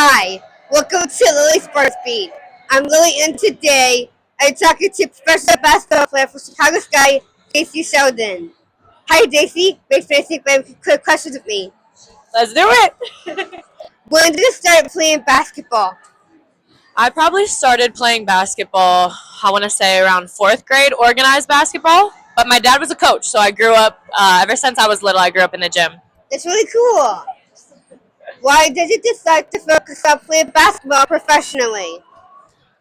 Hi, welcome to Lily Sports Beat. I'm Lily, and today I'm talking to professional basketball player for Chicago Sky, Jacy Sheldon. Hi, Jacy. Wait for a quick questions with me. Let's do it. When did you start playing basketball? I probably started playing basketball, I want to say around fourth grade, organized basketball. But my dad was a coach, so I grew up, ever since I was little, I grew up in the gym. That's really cool. Why did you decide to focus on playing basketball professionally?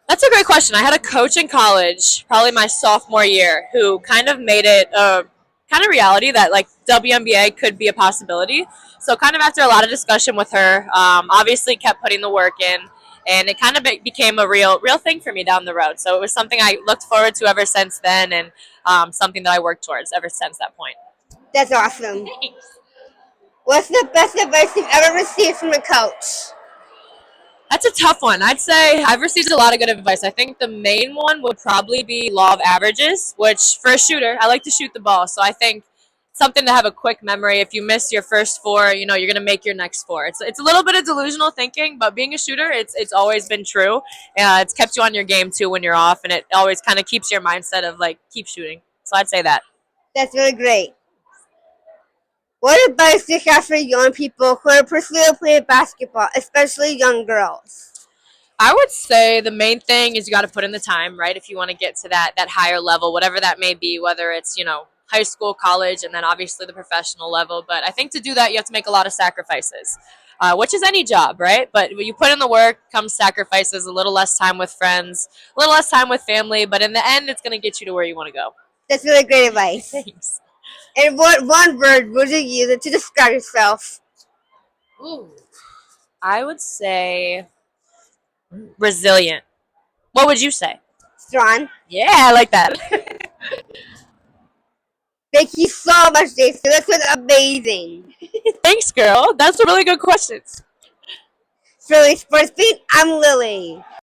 That's a great question. I had a coach in college, probably my sophomore year, who kind of made it a kind of reality that like WNBA could be a possibility. So kind of after a lot of discussion with her, obviously kept putting the work in, and it kind of became a real thing for me down the road. So it was something I looked forward to ever since then, and something that I worked towards ever since that point. That's awesome. What's the best advice you've ever received from a coach? That's a tough one. I'd say I've received a lot of good advice. I think the main one would probably be law of averages, which for a shooter, I like to shoot the ball. So I think something to have a quick memory. If you miss your first four, you're going to make your next four. It's a little bit of delusional thinking, but being a shooter, it's always been true. It's kept you on your game too when you're off, and it always kind of keeps your mindset of like keep shooting. So I'd say that. That's really great. What advice do you have for young people who are pursuing playing basketball, especially young girls? I would say the main thing is you got to put in the time, right? If you want to get to that higher level, whatever that may be, whether it's high school, college, and then obviously the professional level. But I think to do that, you have to make a lot of sacrifices, which is any job, right? But when you put in the work, comes sacrifices, a little less time with friends, a little less time with family. But in the end, it's going to get you to where you want to go. That's really great advice. Thanks. And what one word would you use to describe yourself? Ooh, I would say resilient. What would you say? Strong. Yeah, I like that. Thank you so much, Jason. This was amazing. Thanks, girl. That's a really good questions. For Lily Sports Beat, I'm Lily.